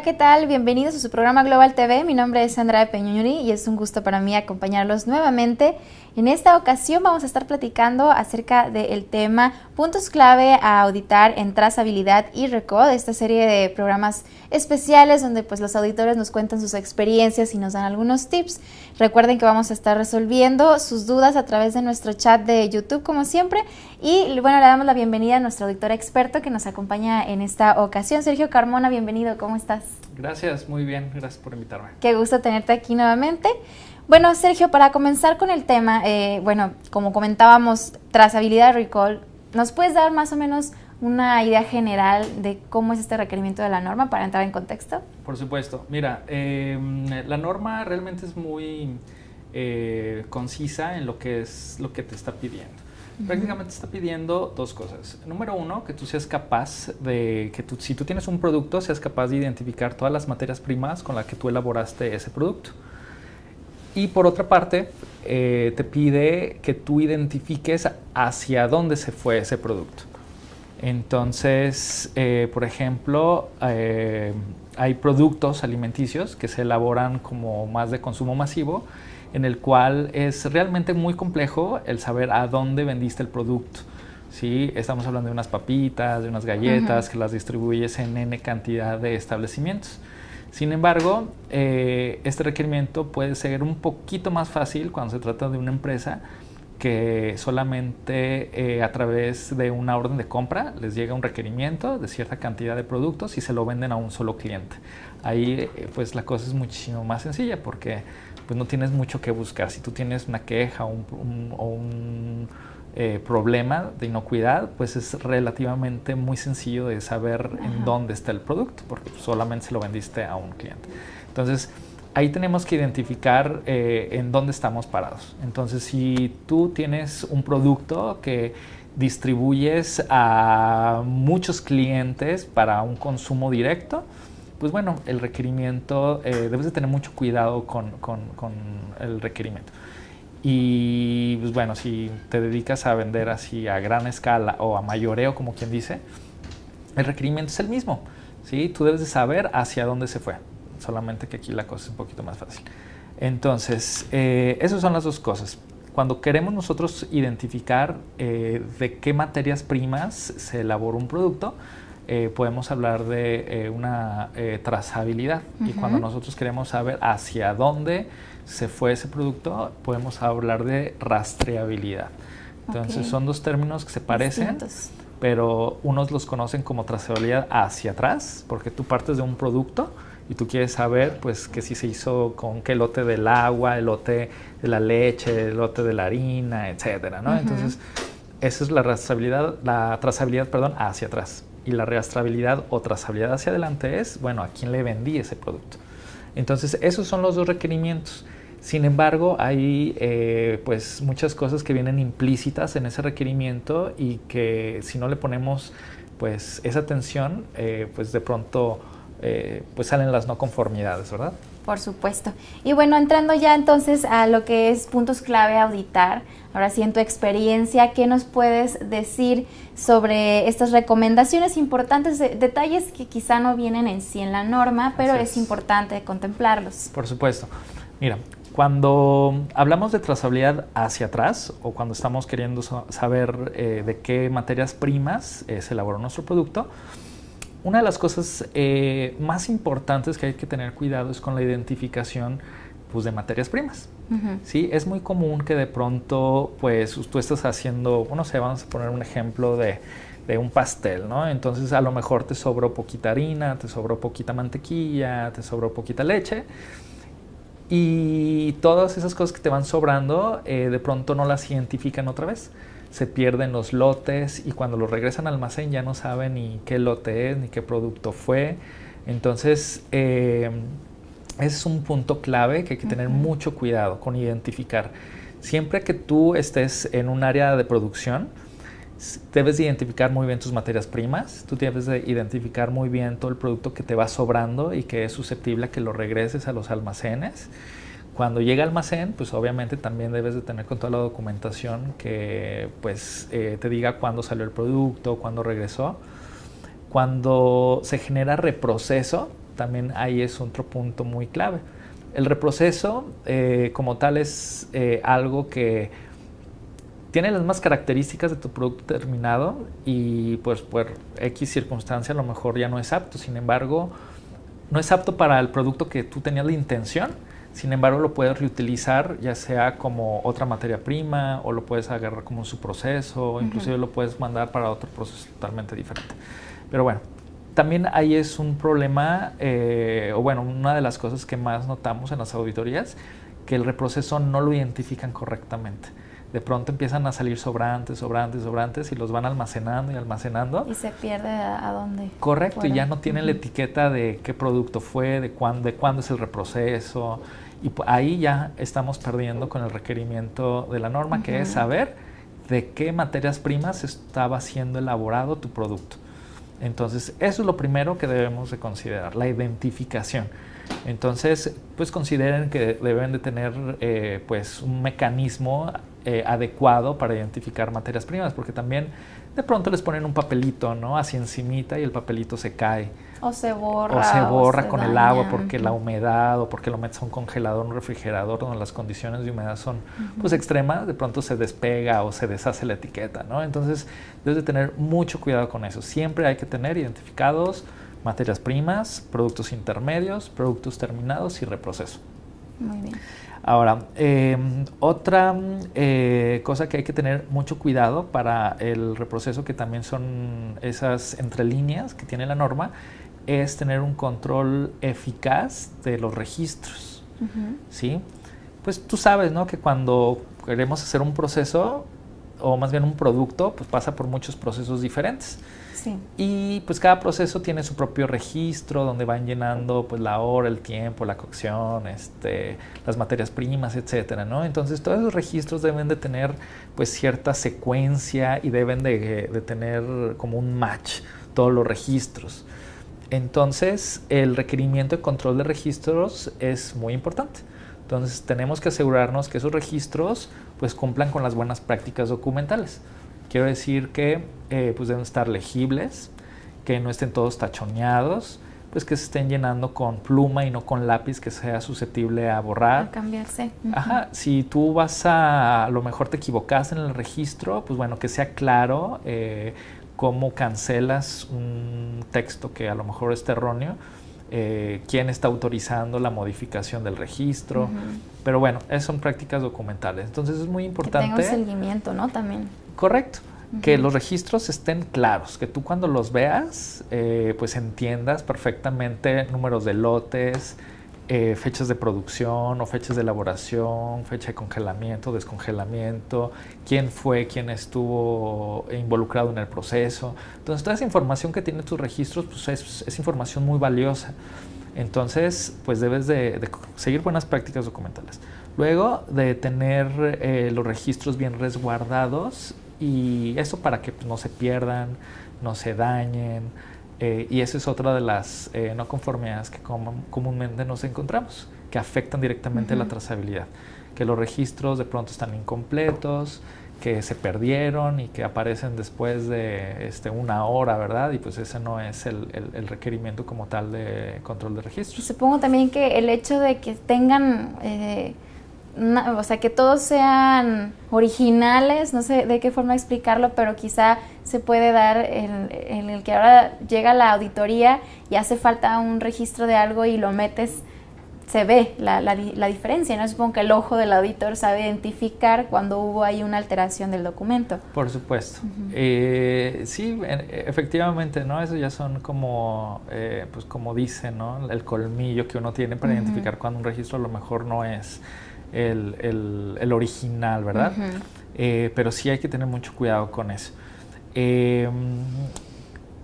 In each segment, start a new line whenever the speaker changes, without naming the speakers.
Hola, ¿qué tal? Bienvenidos a su programa Global TV. Mi nombre es Sandra Peñuñuri y es un gusto para mí acompañarlos nuevamente. En esta ocasión vamos a estar platicando acerca del tema puntos clave a auditar en trazabilidad y recall, esta serie de programas especiales donde pues los auditores nos cuentan sus experiencias y nos dan algunos tips. Recuerden que vamos a estar resolviendo sus dudas a través de nuestro chat de YouTube como siempre y bueno, le damos la bienvenida a nuestro auditor experto que nos acompaña en esta ocasión. Sergio Carmona, bienvenido, ¿cómo estás?
Gracias, muy bien, gracias por invitarme.
Qué gusto tenerte aquí nuevamente. Bueno, Sergio, para comenzar con el tema, como comentábamos, trazabilidad y recall, ¿nos puedes dar más o menos una idea general de cómo es este requerimiento de la norma para entrar en contexto?
Por supuesto. Mira, la norma realmente es muy concisa en lo que te está pidiendo. Prácticamente te está pidiendo dos cosas. Número uno, que tú seas capaz de, si tú tienes un producto, seas capaz de identificar todas las materias primas con las que tú elaboraste ese producto. Y por otra parte, te pide que tú identifiques hacia dónde se fue ese producto. Entonces, por ejemplo, hay productos alimenticios que se elaboran como más de consumo masivo, en el cual es realmente muy complejo el saber a dónde vendiste el producto. ¿Sí? Estamos hablando de unas papitas, de unas galletas, que las distribuyes en N cantidad de establecimientos. Sin embargo, este requerimiento puede ser un poquito más fácil cuando se trata de una empresa que solamente a través de una orden de compra les llega un requerimiento de cierta cantidad de productos y se lo venden a un solo cliente. Ahí pues la cosa es muchísimo más sencilla porque pues, no tienes mucho que buscar. Si tú tienes una queja o un problema de inocuidad, pues es relativamente muy sencillo de saber en dónde está el producto, porque solamente se lo vendiste a un cliente. Entonces, ahí tenemos que identificar en dónde estamos parados. Entonces, si tú tienes un producto que distribuyes a muchos clientes para un consumo directo, pues bueno, el requerimiento, debes de tener mucho cuidado con el requerimiento. Y pues bueno, si te dedicas a vender así a gran escala o a mayoreo, como quien dice, el requerimiento es el mismo, ¿sí? Tú debes de saber hacia dónde se fue, solamente que aquí la cosa es un poquito más fácil. Entonces, esas son las dos cosas. Cuando queremos nosotros identificar de qué materias primas se elaboró un producto, podemos hablar de una trazabilidad. Y cuando nosotros queremos saber hacia dónde se fue ese producto, podemos hablar de rastreabilidad. Entonces son dos términos que se parecen, pero unos los conocen como trazabilidad hacia atrás, porque tú partes de un producto y tú quieres saber pues que si se hizo con qué lote del agua, el lote de la leche, el lote de la harina, etcétera, ¿no? Entonces esa es la trazabilidad, hacia atrás. Y la rastreabilidad o trazabilidad hacia adelante es, bueno, a quién le vendí ese producto. Entonces, esos son los dos requerimientos. Sin embargo, hay pues muchas cosas que vienen implícitas en ese requerimiento y que si no le ponemos pues esa atención, pues de pronto pues salen las no conformidades, ¿verdad?
Por supuesto. Y bueno, entrando ya entonces a lo que es puntos clave a auditar, ahora sí en tu experiencia, ¿qué nos puedes decir sobre estas recomendaciones importantes, detalles que quizá no vienen en sí en la norma, pero es importante contemplarlos?
Por supuesto. Mira, cuando hablamos de trazabilidad hacia atrás o cuando estamos queriendo saber de qué materias primas se elaboró nuestro producto, una de las cosas más importantes que hay que tener cuidado es con la identificación pues, de materias primas. ¿Sí? Es muy común que de pronto pues, tú estás haciendo, no sé, vamos a poner un ejemplo de un pastel, ¿no? Entonces a lo mejor te sobró poquita harina, te sobró poquita mantequilla, te sobró poquita leche y todas esas cosas que te van sobrando de pronto no las identifican otra vez. Se pierden los lotes y cuando los regresan al almacén ya no saben ni qué lote es, ni qué producto fue. Entonces, ese es un punto clave que hay que tener mucho cuidado con identificar. Siempre que tú estés en un área de producción, debes de identificar muy bien tus materias primas, tú debes de identificar muy bien todo el producto que te va sobrando y que es susceptible a que lo regreses a los almacenes. Cuando llega al almacén, pues obviamente también debes de tener con toda la documentación que pues te diga cuándo salió el producto, cuándo regresó. Cuando se genera reproceso, también ahí es otro punto muy clave. El reproceso como tal es algo que tiene las mismas características de tu producto terminado y pues por X circunstancia a lo mejor ya no es apto. Sin embargo, no es apto para el producto que tú tenías la intención. Sin embargo, lo puedes reutilizar ya sea como otra materia prima o lo puedes agarrar como un subproceso, o inclusive lo puedes mandar para otro proceso totalmente diferente. Pero bueno, también ahí es un problema, o bueno, una de las cosas que más notamos en las auditorías, que el reproceso no lo identifican correctamente. De pronto empiezan a salir sobrantes y los van almacenando y almacenando.
Y se pierde a dónde.
Correcto, fuera. Y ya no tienen la etiqueta de qué producto fue, de cuándo es el reproceso. Y ahí ya estamos perdiendo con el requerimiento de la norma, que es saber de qué materias primas estaba siendo elaborado tu producto. Entonces, eso es lo primero que debemos de considerar, la identificación. Entonces, pues consideren que deben de tener pues un mecanismo adecuado para identificar materias primas, porque también de pronto les ponen un papelito, ¿no? Así encimita y el papelito se cae.
O se borra.
O se borra con el agua porque la humedad o porque lo metes a un congelador, un refrigerador donde las condiciones de humedad son pues extremas, de pronto se despega o se deshace la etiqueta, ¿no? Entonces debes de tener mucho cuidado con eso. Siempre hay que tener identificados materias primas, productos intermedios, productos terminados y reproceso.
Muy bien.
Ahora, otra cosa que hay que tener mucho cuidado para el reproceso, que también son esas entrelíneas que tiene la norma, es tener un control eficaz de los registros, ¿sí? Pues tú sabes, ¿no?, que cuando queremos hacer un proceso, o más bien un producto, pues pasa por muchos procesos diferentes.
Sí.
Y pues cada proceso tiene su propio registro donde van llenando pues la hora, el tiempo, la cocción, las materias primas, etcétera, ¿no? Entonces todos esos registros deben de tener pues cierta secuencia y deben de tener como un match todos los registros. Entonces el requerimiento de control de registros es muy importante. Entonces tenemos que asegurarnos que esos registros pues cumplan con las buenas prácticas documentales. Quiero decir que pues deben estar legibles, que no estén todos tachoneados, pues que se estén llenando con pluma y no con lápiz que sea susceptible a borrar.
A cambiarse.
Ajá, si tú a lo mejor te equivocaste en el registro, pues bueno, que sea claro cómo cancelas un texto que a lo mejor está erróneo, quién está autorizando la modificación del registro, pero bueno, esas son prácticas documentales. Entonces es muy importante.
Que tenga un seguimiento, ¿no? También.
Correcto. Que los registros estén claros, que tú cuando los veas, pues entiendas perfectamente números de lotes, fechas de producción o fechas de elaboración, fecha de congelamiento, descongelamiento, quién estuvo involucrado en el proceso. Entonces, toda esa información que tiene tus registros, pues es información muy valiosa. Entonces, pues debes de seguir buenas prácticas documentales. Luego de tener los registros bien resguardados, y eso para que no se pierdan, no se dañen, y esa es otra de las no conformidades que comúnmente nos encontramos, que afectan directamente la trazabilidad, que los registros de pronto están incompletos, que se perdieron y que aparecen después de una hora, ¿verdad? Y pues ese no es el requerimiento como tal de control de registros.
Supongo también que el hecho de que tengan... o sea, que todos sean originales, no sé de qué forma explicarlo, pero quizá se puede dar en el que ahora llega la auditoría y hace falta un registro de algo y lo metes, se ve la diferencia, ¿no? Supongo que el ojo del auditor sabe identificar cuando hubo ahí una alteración del documento.
Por supuesto. Sí, efectivamente, ¿no? Eso ya son como, pues como dicen, ¿no? El colmillo que uno tiene para identificar cuando un registro a lo mejor no es el original, ¿verdad? Pero sí hay que tener mucho cuidado con eso.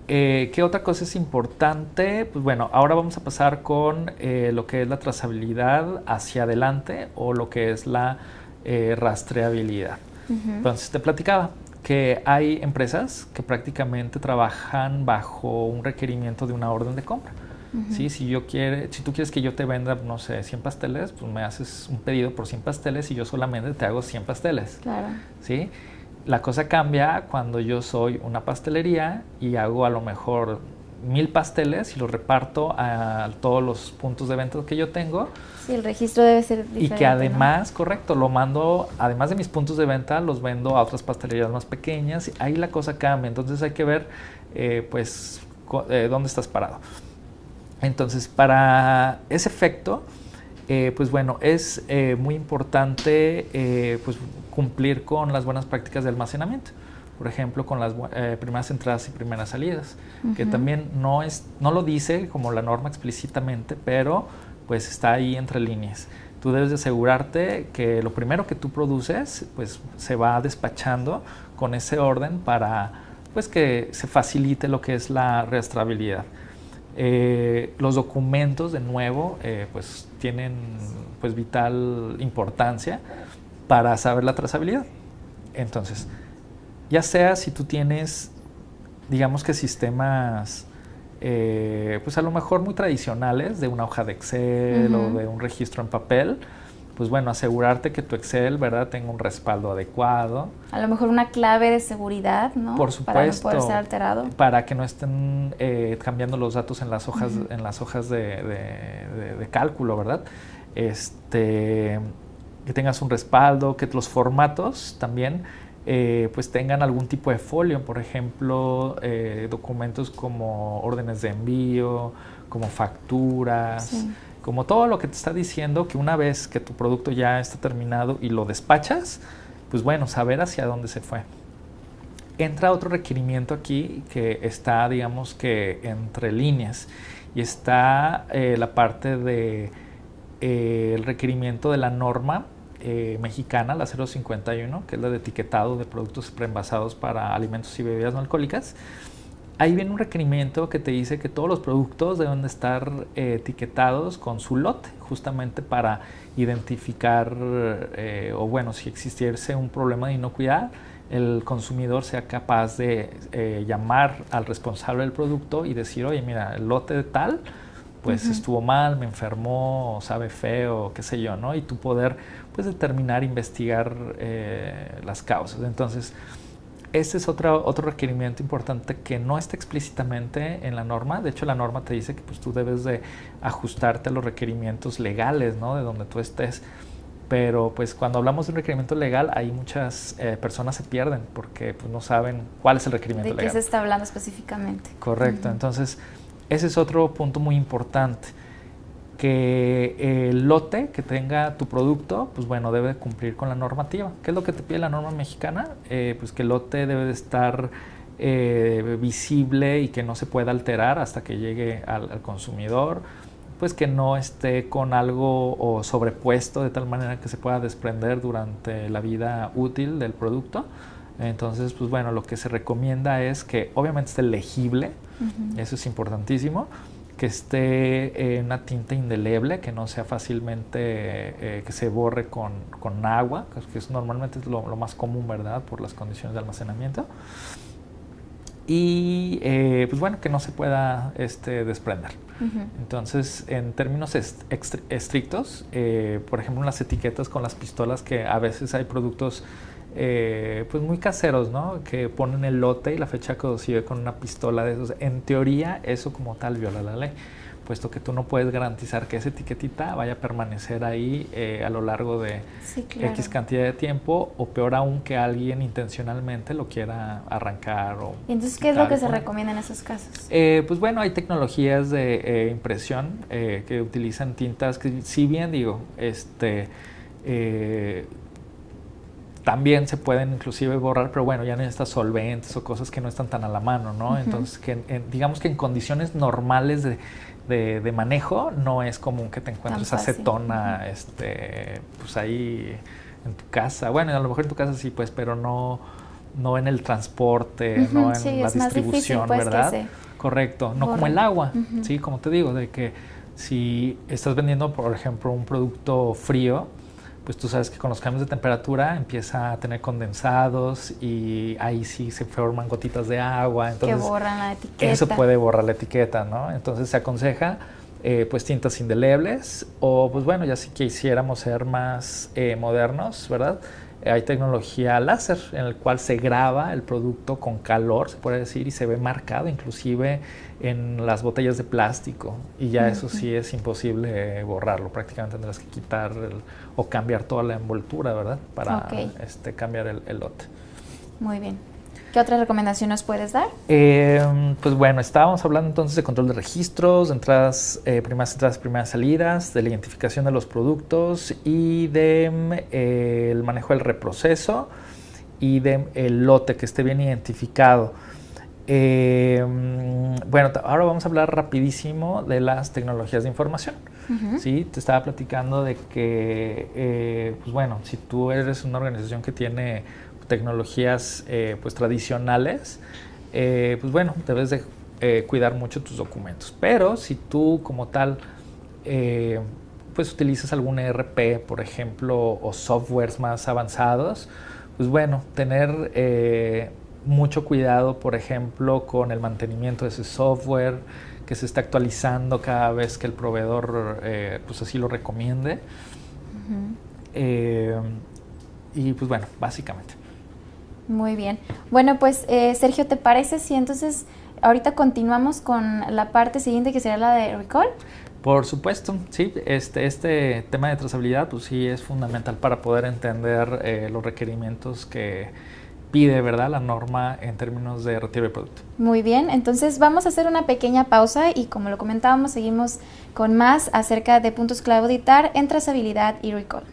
¿Qué otra cosa es importante? Pues bueno, ahora vamos a pasar con lo que es la trazabilidad hacia adelante o lo que es la rastreabilidad. Entonces te platicaba que hay empresas que prácticamente trabajan bajo un requerimiento de una orden de compra. ¿Sí? Si tú quieres que yo te venda, no sé, 100 pasteles, pues me haces un pedido por 100 pasteles y yo solamente te hago 100 pasteles.
Claro.
¿Sí? La cosa cambia cuando yo soy una pastelería y hago a lo mejor 1000 pasteles y los reparto a todos los puntos de venta que yo tengo.
Sí, el registro debe ser diferente.
Y que además, ¿no? Correcto, lo mando, además de mis puntos de venta, los vendo a otras pastelerías más pequeñas. Y ahí la cosa cambia. Entonces hay que ver, dónde estás parado. Entonces, para ese efecto, pues bueno, es muy importante pues cumplir con las buenas prácticas de almacenamiento. Por ejemplo, con las primeras entradas y primeras salidas, que también no lo dice como la norma explícitamente, pero pues está ahí entre líneas. Tú debes de asegurarte que lo primero que tú produces pues se va despachando con ese orden para pues que se facilite lo que es la rastreabilidad. Los documentos, de nuevo, pues tienen pues vital importancia para saber la trazabilidad. Entonces, ya sea si tú tienes, digamos que sistemas, pues a lo mejor muy tradicionales, de una hoja de Excel o de un registro en papel, pues bueno, asegurarte que tu Excel, ¿verdad?, tenga un respaldo adecuado.
A lo mejor una clave de seguridad, ¿no?
Por supuesto.
Para no poder ser alterado.
Para que no estén cambiando los datos en las hojas de cálculo, ¿verdad? Que tengas un respaldo, que los formatos también pues tengan algún tipo de folio, por ejemplo, documentos como órdenes de envío, como facturas, como todo lo que te está diciendo que una vez que tu producto ya está terminado y lo despachas, pues bueno, saber hacia dónde se fue. Entra otro requerimiento aquí que está, digamos que entre líneas, y está la parte de el requerimiento de la norma mexicana, la 051, que es la de etiquetado de productos preenvasados para alimentos y bebidas no alcohólicas. Ahí viene un requerimiento que te dice que todos los productos deben de estar etiquetados con su lote, justamente para identificar, o bueno, si existiese un problema de inocuidad, el consumidor sea capaz de llamar al responsable del producto y decir, oye, mira, el lote de tal, pues estuvo mal, me enfermó, sabe feo, qué sé yo, ¿no? Y tú poder, pues, determinar, investigar las causas. Entonces, este es otro requerimiento importante que no está explícitamente en la norma. De hecho, la norma te dice que pues, tú debes de ajustarte a los requerimientos legales, ¿no?, de donde tú estés. Pero pues cuando hablamos de un requerimiento legal, ahí muchas personas se pierden porque pues, no saben cuál es el requerimiento legal.
¿De qué se está hablando específicamente?
Correcto. Entonces, ese es otro punto muy importante. Que el lote que tenga tu producto, pues bueno, debe cumplir con la normativa. ¿Qué es lo que te pide la norma mexicana? Pues que el lote debe de estar visible y que no se pueda alterar hasta que llegue al consumidor, pues que no esté con algo o sobrepuesto de tal manera que se pueda desprender durante la vida útil del producto. Entonces, pues bueno, lo que se recomienda es que obviamente esté legible, eso es importantísimo, que esté una tinta indeleble, que no sea fácilmente, que se borre con agua, que es normalmente es lo más común, ¿verdad?, por las condiciones de almacenamiento. Y pues bueno, que no se pueda desprender. Entonces, en términos estrictos, por ejemplo, las etiquetas con las pistolas, que a veces hay productos pues muy caseros, ¿no?, que ponen el lote y la fecha de caducidad con una pistola de esos. En teoría, eso como tal viola la ley, puesto que tú no puedes garantizar que esa etiquetita vaya a permanecer ahí a lo largo de X cantidad de tiempo, o peor aún, que alguien intencionalmente lo quiera arrancar.
¿Y entonces qué es lo que se recomienda en esos casos?
Pues bueno, hay tecnologías de impresión que utilizan tintas que, si bien digo, también se pueden inclusive borrar, pero bueno, ya necesitas solventes o cosas que no están tan a la mano, ¿no? Entonces, digamos que en condiciones normales de manejo no es común que te encuentres acetona pues ahí en tu casa. Bueno, a lo mejor en tu casa sí, pues, pero no en el transporte, no en la distribución,
pues,
¿verdad? Correcto, no como el agua, ¿sí? Como te digo, de que si estás vendiendo, por ejemplo, un producto frío, pues tú sabes que con los cambios de temperatura empieza a tener condensados y ahí sí se forman gotitas de agua. Entonces,
que borran la etiqueta.
Eso puede borrar la etiqueta, ¿no? Entonces se aconseja pues tintas indelebles, o pues bueno, ya si quisiéramos ser más modernos, ¿verdad? hay tecnología láser en el cual se graba el producto con calor, se puede decir, y se ve marcado inclusive en las botellas de plástico, y ya eso sí es imposible borrarlo, prácticamente tendrás que quitar o cambiar toda la envoltura, ¿verdad? Para cambiar el lote.
Muy bien. ¿Qué otras recomendaciones puedes dar?
Pues bueno, estábamos hablando entonces de control de registros, de primeras salidas, de la identificación de los productos y de el manejo del reproceso y del lote que esté bien identificado. Bueno, ahora vamos a hablar rapidísimo de las tecnologías de información. ¿Sí? Te estaba platicando de que, pues bueno, si tú eres una organización que tiene tecnologías pues tradicionales, pues bueno, debes de cuidar mucho tus documentos. Pero si tú como tal pues utilizas algún ERP, por ejemplo, o softwares más avanzados, pues bueno, tener mucho cuidado, por ejemplo, con el mantenimiento de ese software, que se está actualizando cada vez que el proveedor pues así lo recomiende. Y pues bueno, básicamente.
Muy bien. Bueno, pues Sergio, ¿te parece si entonces ahorita continuamos con la parte siguiente, que sería la de recall?
Por supuesto, sí. Este tema de trazabilidad pues sí es fundamental para poder entender los requerimientos que pide, ¿verdad?, la norma en términos de retiro de producto.
Muy bien, entonces vamos a hacer una pequeña pausa y, como lo comentábamos, seguimos con más acerca de puntos clave a auditar en trazabilidad y recall.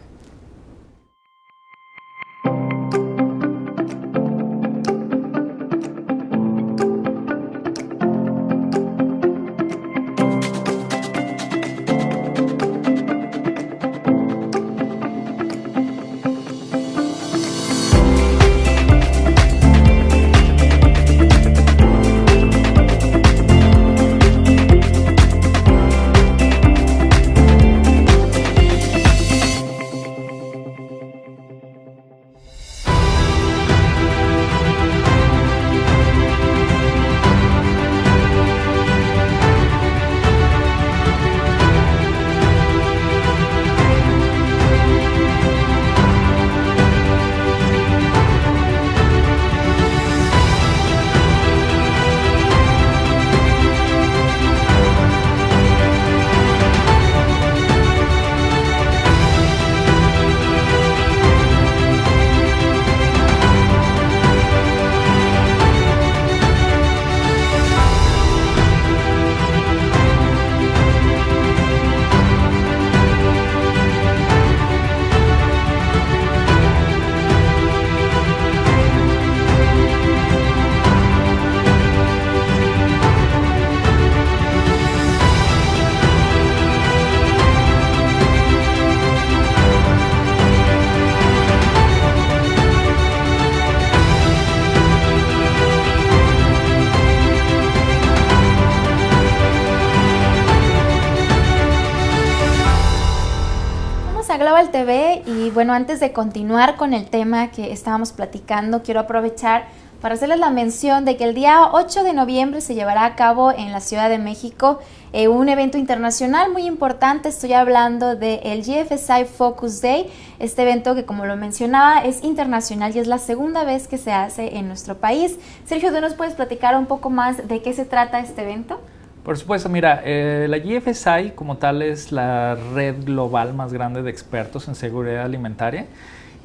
Global TV, y bueno, antes de continuar con el tema que estábamos platicando, quiero aprovechar para hacerles la mención de que el día 8 de noviembre se llevará a cabo en la Ciudad de México un evento internacional muy importante. Estoy hablando del GFSI Focus Day, este evento que, como lo mencionaba, es internacional y es la segunda vez que se hace en nuestro país. Sergio, ¿tú nos puedes platicar un poco más de qué se trata este evento?
Por supuesto, mira, la GFSI como tal es la red global más grande de expertos en seguridad alimentaria,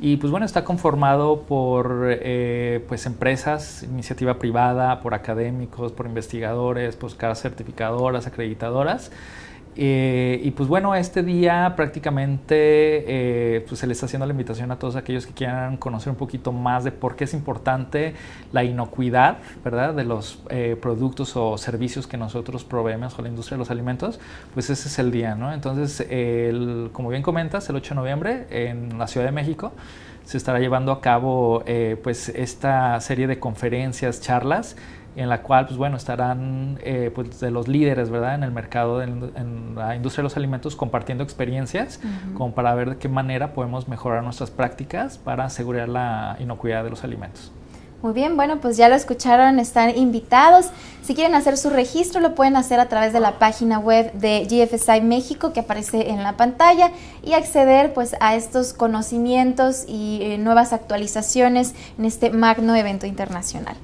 y pues bueno, está conformado por pues empresas, iniciativa privada, por académicos, por investigadores, por casas certificadoras, acreditadoras. Y pues bueno, este día prácticamente pues se les está haciendo la invitación a todos aquellos que quieran conocer un poquito más de por qué es importante la inocuidad, ¿verdad?, de los productos o servicios que nosotros proveemos a la industria de los alimentos. Pues ese es el día, ¿no? Entonces, como bien comentas, el 8 de noviembre en la Ciudad de México se estará llevando a cabo pues esta serie de conferencias, charlas, en la cual pues bueno, estarán pues de los líderes, ¿verdad?, en el mercado, en la industria de los alimentos, compartiendo experiencias como para ver de qué manera podemos mejorar nuestras prácticas para asegurar la inocuidad de los alimentos.
Muy bien, bueno, pues ya lo escucharon, están invitados. Si quieren hacer su registro, lo pueden hacer a través de la página web de GFSI México que aparece en la pantalla y acceder pues a estos conocimientos y nuevas actualizaciones en este magno evento internacional.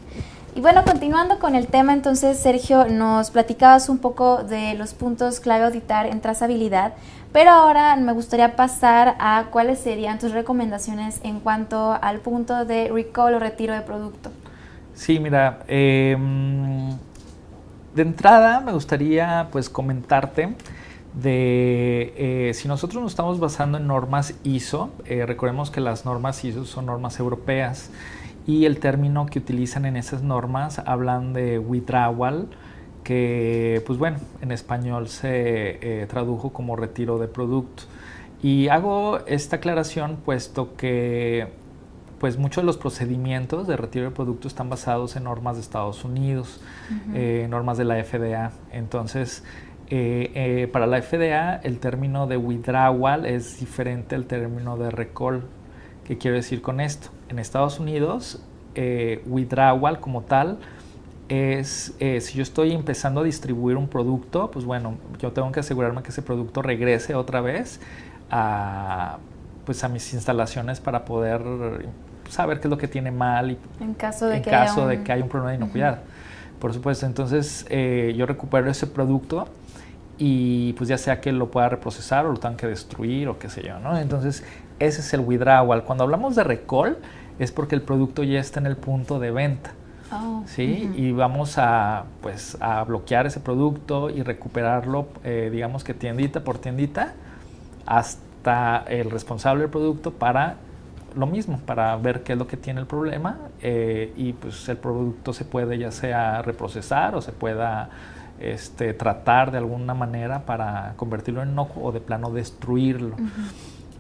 Y bueno, continuando con el tema, entonces, Sergio, nos platicabas un poco de los puntos clave a auditar en trazabilidad, pero ahora me gustaría pasar a cuáles serían tus recomendaciones en cuanto al punto de recall o retiro de producto.
Sí, mira, de entrada me gustaría pues comentarte de si nosotros nos estamos basando en normas ISO, recordemos que las normas ISO son normas europeas y el término que utilizan en esas normas hablan de withdrawal, que pues bueno, en español se tradujo como retiro de producto. Y hago esta aclaración puesto que pues muchos de los procedimientos de retiro de producto están basados en normas de Estados Unidos, normas de la FDA. Entonces, para la FDA el término de withdrawal es diferente al término de recall. ¿Qué quiero decir con esto? En Estados Unidos, withdrawal como tal es si yo estoy empezando a distribuir un producto, pues bueno, yo tengo que asegurarme que ese producto regrese otra vez a mis instalaciones para poder saber qué es lo que tiene mal y
en caso de que
haya un problema de inocuidad. Por supuesto, entonces yo recupero ese producto y pues ya sea que lo pueda reprocesar o lo tengan que destruir o qué sé yo, ¿no? Entonces ese es el withdrawal. Cuando hablamos de recall es porque el producto ya está en el punto de venta. ¿Sí? Y vamos a bloquear ese producto y recuperarlo, digamos que tiendita por tiendita, hasta el responsable del producto para lo mismo, para ver qué es lo que tiene el problema y pues el producto se puede ya sea reprocesar o se pueda tratar de alguna manera para convertirlo en inocuo o de plano destruirlo.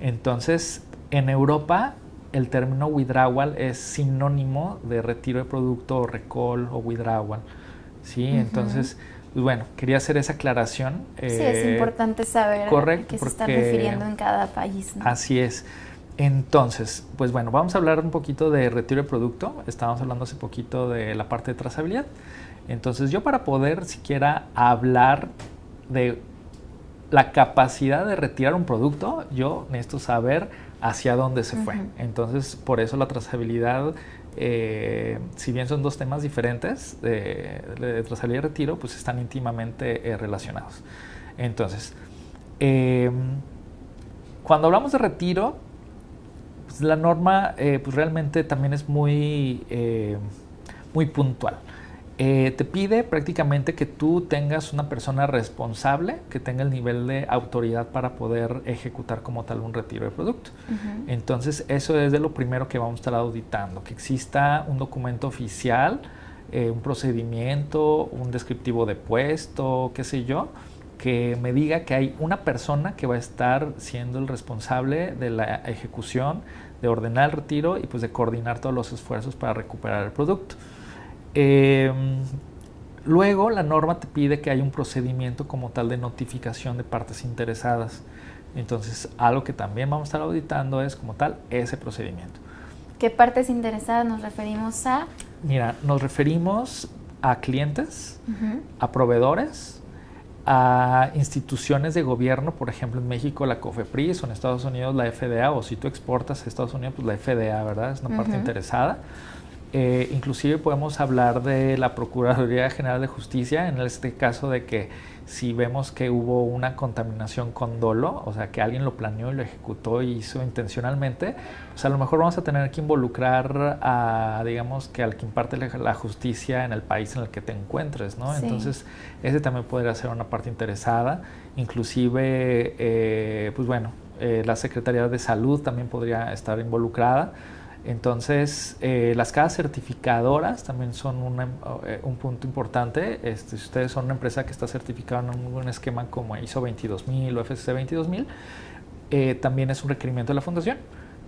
Entonces, en Europa el término withdrawal es sinónimo de retiro de producto o recall o withdrawal, ¿sí? Entonces, pues bueno, quería hacer esa aclaración.
Sí, es importante saber a qué se está refiriendo en cada país, ¿no?
Así es. Entonces, pues bueno, vamos a hablar un poquito de retiro de producto. Estábamos hablando hace poquito de la parte de trazabilidad. Entonces, yo para poder siquiera hablar de la capacidad de retirar un producto, yo necesito saber hacia dónde se fue. Entonces, por eso la trazabilidad, si bien son dos temas diferentes, de trazabilidad y retiro, pues están íntimamente relacionados. Entonces, cuando hablamos de retiro, pues la norma pues realmente también es muy puntual. Te pide prácticamente que tú tengas una persona responsable que tenga el nivel de autoridad para poder ejecutar como tal un retiro de producto. Entonces, eso es de lo primero que vamos a estar auditando, que exista un documento oficial, un procedimiento, un descriptivo de puesto, qué sé yo, que me diga que hay una persona que va a estar siendo el responsable de la ejecución, de ordenar el retiro y pues de coordinar todos los esfuerzos para recuperar el producto. Luego la norma te pide que haya un procedimiento como tal de notificación de partes interesadas. Entonces, algo que también vamos a estar auditando es como tal ese procedimiento.
¿Qué partes interesadas nos referimos a?
Mira, nos referimos a clientes, a proveedores, a instituciones de gobierno, por ejemplo en México la COFEPRIS o en Estados Unidos la FDA, o si tú exportas a Estados Unidos pues la FDA, ¿verdad? Es una parte interesada. Inclusive podemos hablar de la Procuraduría General de Justicia en este caso de que si vemos que hubo una contaminación con dolo, o sea que alguien lo planeó y lo ejecutó y hizo intencionalmente, pues a lo mejor vamos a tener que involucrar a, digamos que al que imparte la justicia en el país en el que te encuentres, ¿no? Sí. Entonces ese también podría ser una parte interesada, inclusive pues bueno, la Secretaría de Salud también podría estar involucrada. Entonces, las casas certificadoras también son un punto importante. Si ustedes son una empresa que está certificada en un esquema como ISO 22000 o FSC 22000, también es un requerimiento de la fundación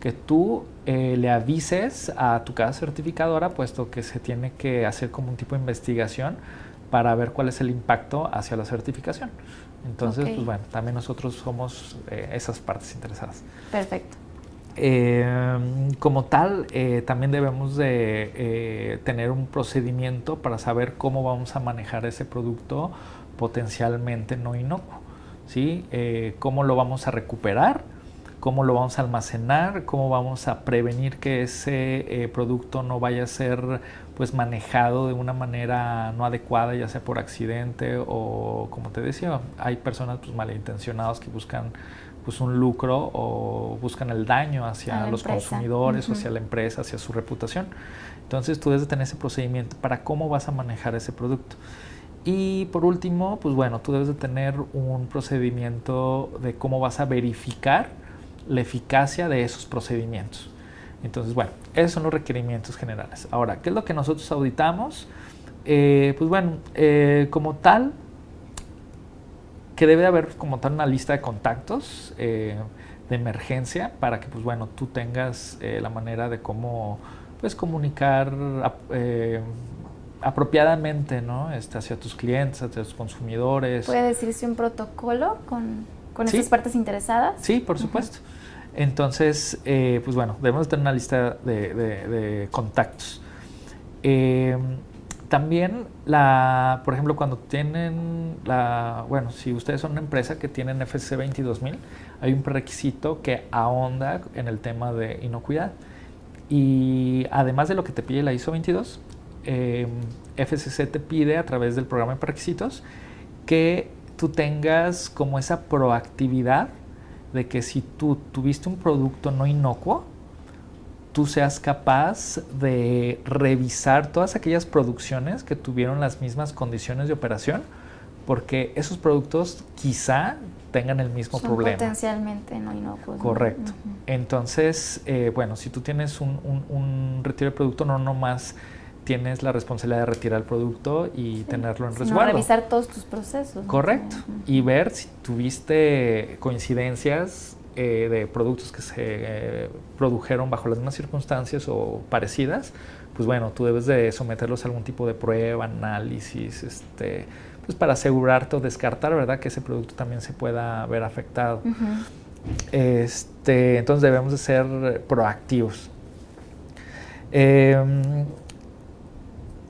que tú le avises a tu casa certificadora, puesto que se tiene que hacer como un tipo de investigación para ver cuál es el impacto hacia la certificación. Entonces, pues bueno, también nosotros somos esas partes interesadas.
Perfecto.
Como tal, también debemos de tener un procedimiento para saber cómo vamos a manejar ese producto potencialmente no inocuo, ¿sí? Cómo lo vamos a recuperar, cómo lo vamos a almacenar, cómo vamos a prevenir que ese producto no vaya a ser pues manejado de una manera no adecuada, ya sea por accidente o, como te decía, hay personas pues malintencionadas que buscan pues un lucro o buscan el daño hacia los consumidores, o hacia la empresa, hacia su reputación. Entonces tú debes de tener ese procedimiento para cómo vas a manejar ese producto. Y por último, pues bueno, tú debes de tener un procedimiento de cómo vas a verificar la eficacia de esos procedimientos. Entonces, bueno, esos son los requerimientos generales. Ahora, ¿qué es lo que nosotros auditamos? Pues bueno, como tal, que debe haber como tal una lista de contactos de emergencia para que, pues bueno, tú tengas la manera de cómo pues comunicar apropiadamente, ¿no? Hacia tus clientes, hacia tus consumidores.
¿Puede decirse un protocolo con estas partes interesadas?
Sí, por supuesto. Entonces, pues bueno, debemos tener una lista de contactos. También, por ejemplo, cuando tienen bueno, si ustedes son una empresa que tienen FSC 22000, hay un prerequisito que ahonda en el tema de inocuidad. Y además de lo que te pide la ISO 22, FSC te pide a través del programa de prerequisitos que tú tengas como esa proactividad de que si tú tuviste un producto no inocuo, tú seas capaz de revisar todas aquellas producciones que tuvieron las mismas condiciones de operación, porque esos productos quizá tengan el mismo problema.
Potencialmente no inocuos.
Correcto. Entonces, bueno, si tú tienes un retiro de producto, no nomás tienes la responsabilidad de retirar el producto y tenerlo en resguardo.
Revisar todos tus procesos.
Correcto. Y ver si tuviste coincidencias de productos que se produjeron bajo las mismas circunstancias o parecidas, pues bueno, tú debes de someterlos a algún tipo de prueba, análisis, pues para asegurarte o descartar, ¿verdad?, que ese producto también se pueda ver afectado. Entonces debemos de ser proactivos.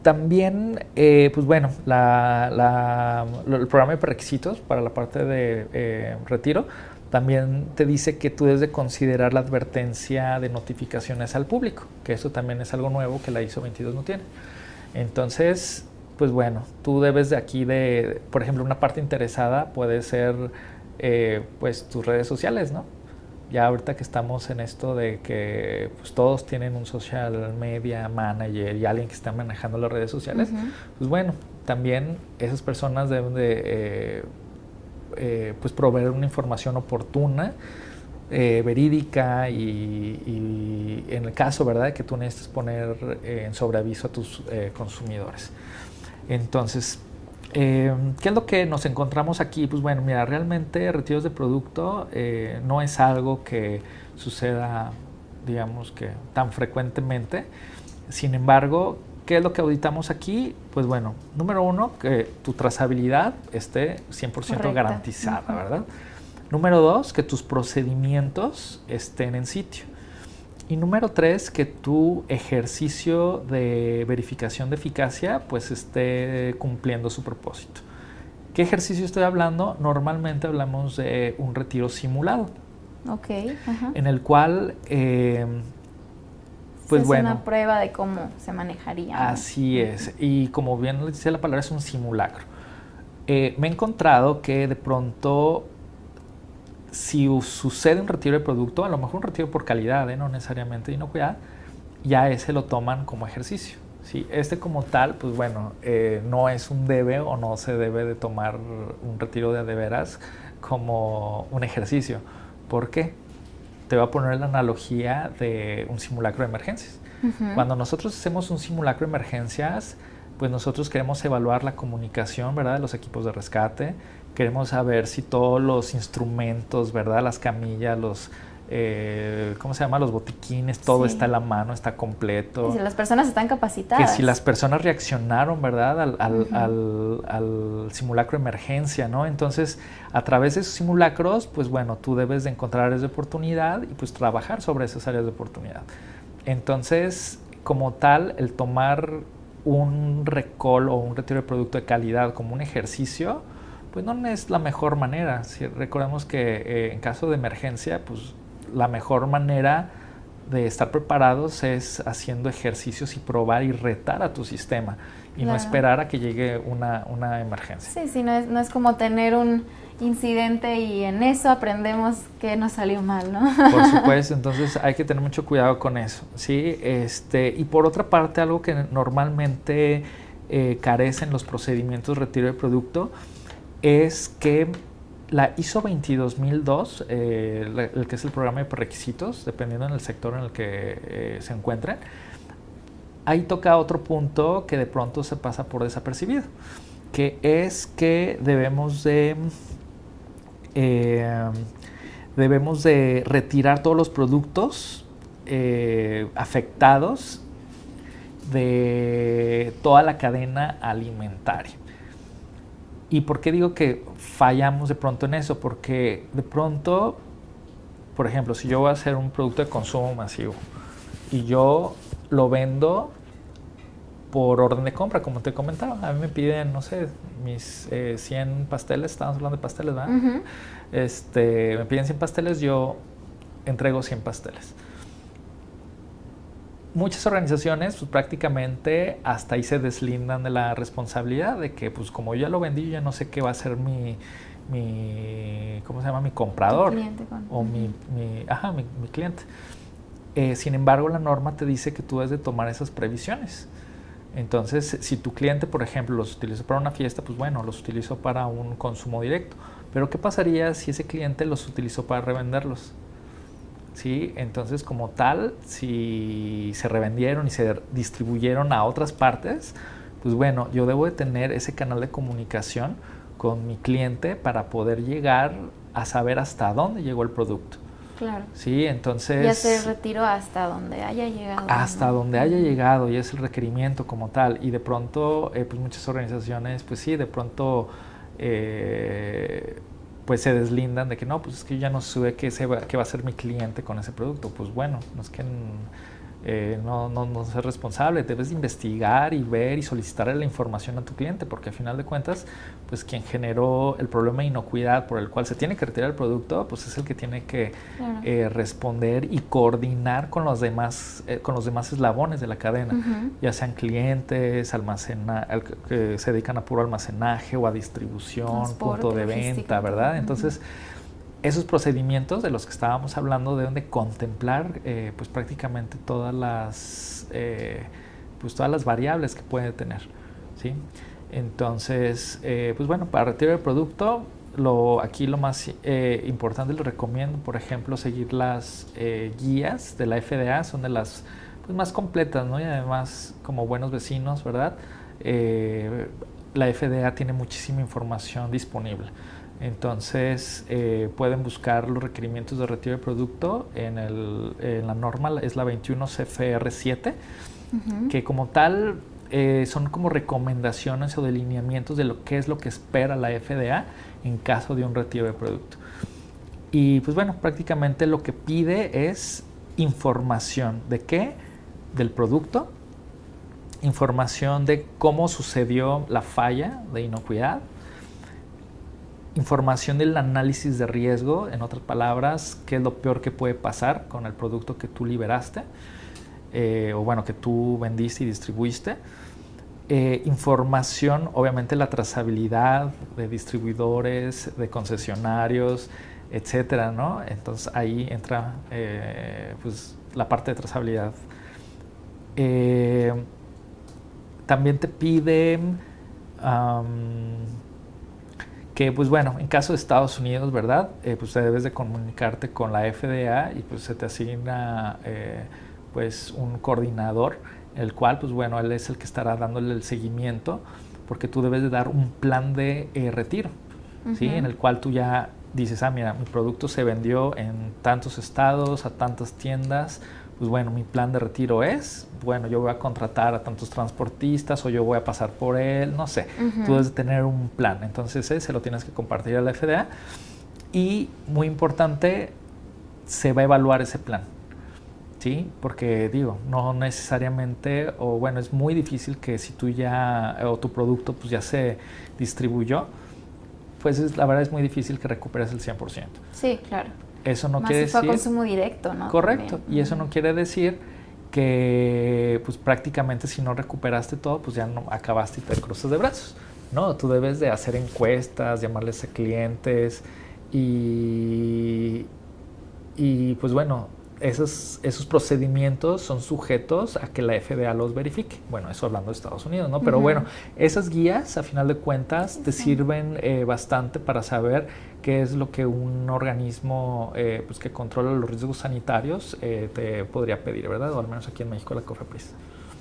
También, pues bueno, el programa de prerequisitos para la parte de retiro también te dice que tú debes de considerar la advertencia de notificaciones al público, que eso también es algo nuevo que la ISO 22 no tiene. Entonces, pues bueno, tú debes de aquí por ejemplo, una parte interesada puede ser pues tus redes sociales, ¿no? Ya ahorita que estamos en esto de que pues, todos tienen un social media manager y alguien que está manejando las redes sociales, pues bueno, también esas personas deben de pues proveer una información oportuna, verídica y en el caso, ¿verdad?, de que tú necesites poner en sobreaviso a tus consumidores. Entonces, ¿qué es lo que nos encontramos aquí? Pues bueno, mira, realmente retiros de producto no es algo que suceda, digamos que tan frecuentemente. Sin embargo, ¿qué es lo que auditamos aquí? Pues bueno, número uno, que tu trazabilidad esté 100% correcta, garantizada, ¿verdad? Número dos, que tus procedimientos estén en sitio. Y número tres, que tu ejercicio de verificación de eficacia pues esté cumpliendo su propósito. ¿Qué ejercicio estoy hablando? Normalmente hablamos de un retiro simulado.
Ok.
En el cual, pues bueno.
Es una prueba de cómo se manejaría, ¿no?
Así es. Y como bien dice la palabra, es un simulacro. Me he encontrado que de pronto, si sucede un retiro de producto, a lo mejor un retiro por calidad, no necesariamente inocuidad, ya ese lo toman como ejercicio, ¿sí? Como tal, pues bueno, no es un debe o no se debe de tomar un retiro de veras como un ejercicio. ¿Por qué? Te voy a poner la analogía de un simulacro de emergencias. Cuando nosotros hacemos un simulacro de emergencias, pues nosotros queremos evaluar la comunicación, ¿verdad?, de los equipos de rescate. Queremos saber si todos los instrumentos, ¿verdad?, las camillas, ¿cómo se llama? Los botiquines, todo
Sí.
está a la mano, está completo.
Y si las personas están capacitadas.
Que si las personas reaccionaron, ¿verdad?
Ujú.
Al simulacro de emergencia, ¿no? Entonces, a través de esos simulacros, pues bueno, tú debes de encontrar áreas de oportunidad y pues trabajar sobre esas áreas de oportunidad. Entonces, como tal, el tomar un recall o un retiro de producto de calidad como un ejercicio, pues no es la mejor manera. Si recordemos que en caso de emergencia, pues la mejor manera de estar preparados es haciendo ejercicios y probar y retar a tu sistema y no
Claro.
esperar a que llegue una emergencia.
Sí, sí, no es como tener un incidente y en eso aprendemos que nos salió mal, ¿no?
Por supuesto, entonces hay que tener mucho cuidado con eso, ¿sí? Y por otra parte, algo que normalmente carecen los procedimientos de retiro de producto es que la ISO 22002, el que es el programa de requisitos, dependiendo del sector en el que se encuentre, ahí toca otro punto que de pronto se pasa por desapercibido, que es que debemos de retirar todos los productos afectados de toda la cadena alimentaria. ¿Y por qué digo que fallamos de pronto en eso? Porque de pronto, por ejemplo, si yo voy a hacer un producto de consumo masivo y yo lo vendo por orden de compra, como te comentaba, a mí me piden, no sé, mis 100 pasteles, estamos hablando de pasteles, ¿verdad?
Ujú.
Me piden 100 pasteles, yo entrego 100 pasteles. Muchas organizaciones pues prácticamente hasta ahí se deslindan de la responsabilidad de que pues como yo ya lo vendí, yo ya no sé qué va a ser mi ¿cómo se llama? Mi comprador o mi cliente. Sin embargo, la norma te dice que tú debes de tomar esas previsiones. Entonces, si tu cliente, por ejemplo, los utilizó para una fiesta, pues bueno, los utilizó para un consumo directo. Pero ¿qué pasaría si ese cliente los utilizó para revenderlos? ¿Sí? Entonces, como tal, si se revendieron y se distribuyeron a otras partes, pues bueno, yo debo de tener ese canal de comunicación con mi cliente para poder llegar a saber hasta dónde llegó el producto.
Claro.
Sí, entonces...
Y hacer retiro hasta donde haya llegado.
Hasta
¿no?
donde haya llegado, y es el requerimiento como tal. Y de pronto, pues muchas organizaciones, pues sí, de pronto... pues se deslindan de que no, pues es que yo ya no sé qué va a ser mi cliente con ese producto. Pues bueno, no es que no ser responsable, debes investigar y ver y solicitarle la información a tu cliente, porque al final de cuentas, pues quien generó el problema de inocuidad por el cual se tiene que retirar el producto, pues es el que tiene que responder y coordinar con los demás eslabones de la cadena, ya sean clientes, que se dedican a puro almacenaje o a distribución,
transporte,
punto de
logística,
venta, ¿verdad? Entonces, esos procedimientos de los que estábamos hablando deben de contemplar pues prácticamente todas las variables que puede tener, ¿sí? Entonces, pues bueno, para retiro de producto, aquí lo más importante, les recomiendo, por ejemplo, seguir las guías de la FDA, son de las pues, más completas, ¿no? Y además, como buenos vecinos, ¿verdad? La FDA tiene muchísima información disponible. Entonces pueden buscar los requerimientos de retiro de producto en la norma, es la 21 CFR 7, que como tal son como recomendaciones o delineamientos de lo que es lo que espera la FDA en caso de un retiro de producto. Y pues bueno, prácticamente lo que pide es información. ¿De qué? Del producto, información de cómo sucedió la falla de inocuidad, información del análisis de riesgo, en otras palabras, qué es lo peor que puede pasar con el producto que tú liberaste, o bueno, que tú vendiste y distribuiste. Información, obviamente, la trazabilidad de distribuidores, de concesionarios, etcétera, ¿no? Entonces ahí entra pues la parte de trazabilidad. También te piden que pues bueno, en caso de Estados Unidos, ¿verdad? Pues debes de comunicarte con la FDA y pues se te asigna pues un coordinador, el cual pues bueno, él es el que estará dándole el seguimiento, porque tú debes de dar un plan de retiro, ¿sí? En el cual tú ya dices, mira, mi producto se vendió en tantos estados, a tantas tiendas, pues bueno, mi plan de retiro es, bueno, yo voy a contratar a tantos transportistas o yo voy a pasar por él, no sé. Tú debes tener un plan. Entonces ese lo tienes que compartir a la FDA y, muy importante, se va a evaluar ese plan. ¿Sí? Porque digo, no necesariamente, o bueno, es muy difícil que si tú ya, o tu producto pues ya se distribuyó, pues la verdad es muy difícil que recuperes el 100%.
Sí, claro.
Eso no
más
quiere
si fue
decir...
a consumo directo, ¿no?
Correcto.
También.
Y eso no quiere decir que pues prácticamente si no recuperaste todo, pues ya no acabaste y te cruzas de brazos. No, tú debes de hacer encuestas, llamarles a clientes y pues bueno, esos procedimientos son sujetos a que la FDA los verifique. Bueno, eso hablando de Estados Unidos, ¿no? Pero bueno, esas guías, a final de cuentas, te sirven bastante para saber qué es lo que un organismo pues que controla los riesgos sanitarios te podría pedir, ¿verdad? O al menos aquí en México la COFEPRIS.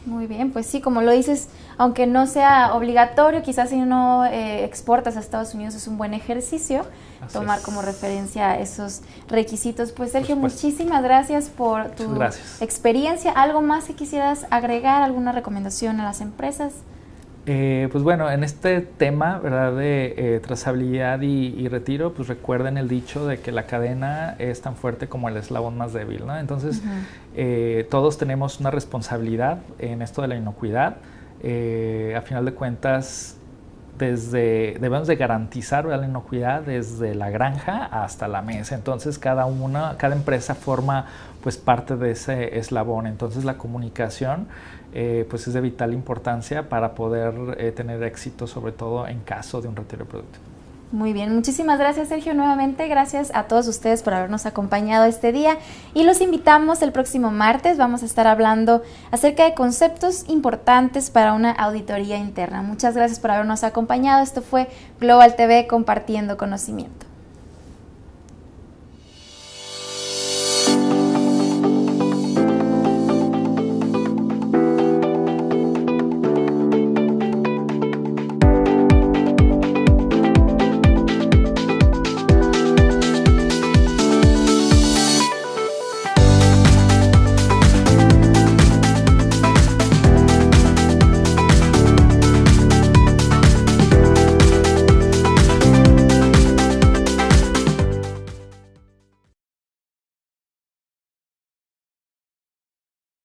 Muy bien, pues sí, como lo dices, aunque no sea obligatorio, quizás si no exportas a Estados Unidos es un buen ejercicio tomar como referencia esos requisitos. Pues Sergio, muchísimas gracias por tu experiencia. ¿Algo más que quisieras agregar? ¿Alguna recomendación a las empresas?
Pues bueno, en este tema, ¿verdad?, de trazabilidad y retiro, pues recuerden el dicho de que la cadena es tan fuerte como el eslabón más débil, ¿no? Entonces, todos tenemos una responsabilidad en esto de la inocuidad. A final de cuentas, debemos de garantizar, ¿verdad?, la inocuidad desde la granja hasta la mesa. Entonces, cada empresa forma pues parte de ese eslabón. Entonces, la comunicación pues es de vital importancia para poder tener éxito, sobre todo en caso de un retiro de producto.
Muy bien, muchísimas gracias Sergio nuevamente, gracias a todos ustedes por habernos acompañado este día y los invitamos el próximo martes, vamos a estar hablando acerca de conceptos importantes para una auditoría interna. Muchas gracias por habernos acompañado, esto fue Global TV compartiendo conocimiento.